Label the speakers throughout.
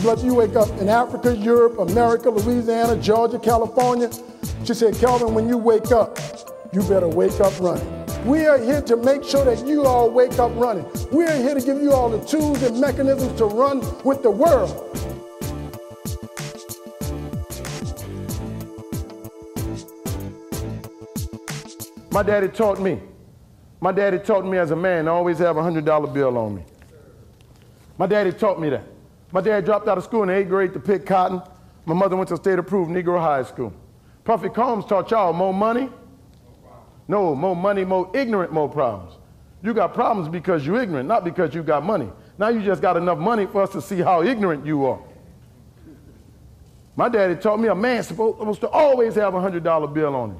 Speaker 1: But you wake up in Africa, Europe, America, Louisiana, Georgia, California. She said, Kelvin, when you wake up, you better wake up running. We are here to make sure that you all wake up running. We are here to give you all the tools and mechanisms to run with the world. My daddy taught me as a man to always have a $100 bill on me. My daddy taught me that. My dad dropped out of school in the 8th grade to pick cotton. My mother went to state-approved Negro high school. Puffy Combs taught y'all more money? No, more money, more ignorant, more problems. You got problems because you're ignorant, not because you got money. Now you just got enough money for us to see how ignorant you are. My daddy taught me a man's supposed to always have a $100 bill on him.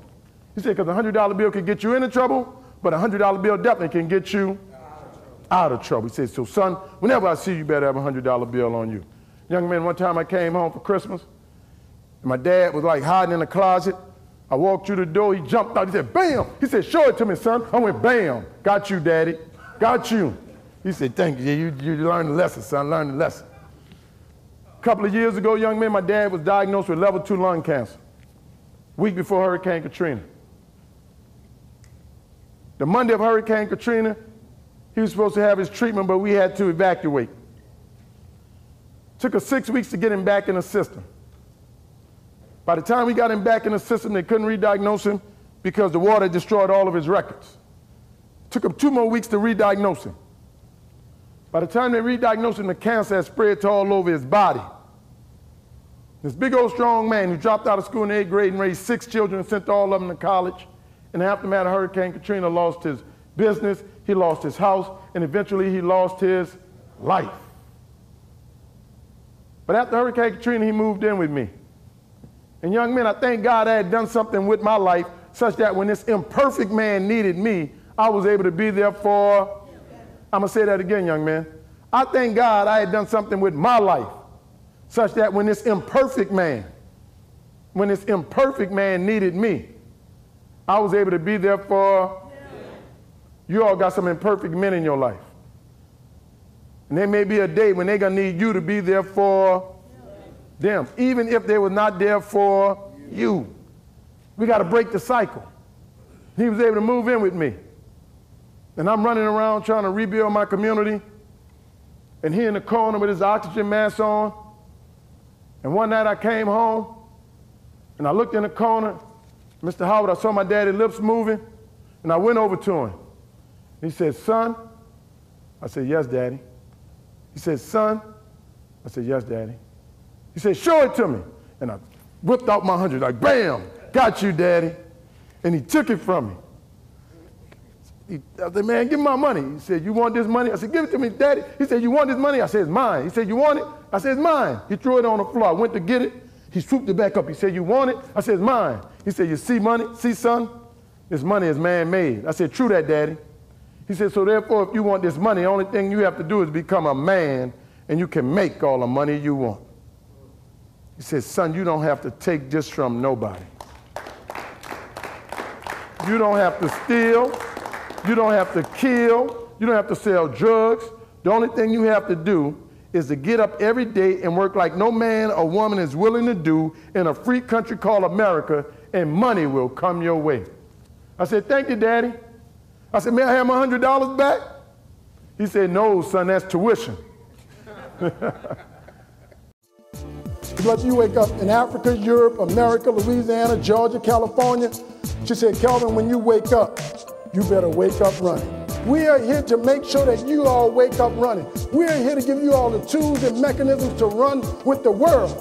Speaker 1: He said, because a $100 bill can get you into trouble, but a $100 bill definitely can get you out of trouble. He said, so son, whenever I see you, better have a $100 bill on you. Young man, one time I came home for Christmas, and my dad was like hiding in the closet. I walked through the door, he jumped out, he said, bam! He said, show it to me, son. I went, bam! Got you, daddy. Got you. He said, thank you. You learned the lesson, son, learned the lesson. A couple of years ago, young man, my dad was diagnosed with level 2 lung cancer, week before Hurricane Katrina. The Monday of Hurricane Katrina, he was supposed to have his treatment, but we had to evacuate. Took us 6 weeks to get him back in the system. By the time we got him back in the system, they couldn't re-diagnose him because the water destroyed all of his records. Took him 2 more weeks to re-diagnose him. By the time they re-diagnosed him, the cancer had spread to all over his body. This big old strong man who dropped out of school in the 8th grade and raised 6 children and sent all of them to college. In the aftermath of Hurricane Katrina, lost his business, he lost his house, and eventually he lost his life. But after Hurricane Katrina, he moved in with me. And young men, I thank God I had done something with my life such that when this imperfect man needed me, I was able to be there for, I'm going to say that again, young man. I thank God I had done something with my life such that when this imperfect man needed me, I was able to be there for, you all got some imperfect men in your life. And there may be a day when they're going to need you to be there for them, even if they were not there for you. We got to break the cycle. He was able to move in with me. And I'm running around trying to rebuild my community, and he in the corner with his oxygen mask on. And one night I came home, and I looked in the corner. Mr. Howard, I saw my daddy's lips moving, and I went over to him. He said, son? I said, yes, Daddy. He said, son? I said, yes, Daddy. He said, show it to me. And I whipped out my 100, like, bam, got you, Daddy. And he took it from me. I said, man, give me my money. He said, you want this money? I said, give it to me, Daddy. He said, you want this money? I said, it's mine. He said, you want it? I said, it's mine. He threw it on the floor. I went to get it. He swooped it back up. He said, you want it? I said, it's mine. He said, you see money? See, son? This money is man-made. I said, true that, Daddy. He said, so therefore, if you want this money, the only thing you have to do is become a man, and you can make all the money you want. He said, son, you don't have to take this from nobody. You don't have to steal. You don't have to kill. You don't have to sell drugs. The only thing you have to do is to get up every day and work like no man or woman is willing to do in a free country called America, and money will come your way. I said, thank you, Daddy. I said, may I have my $100 back? He said, no, son, that's tuition. But you wake up in Africa, Europe, America, Louisiana, Georgia, California. She said, Kelvin, when you wake up, you better wake up running. We are here to make sure that you all wake up running. We are here to give you all the tools and mechanisms to run with the world.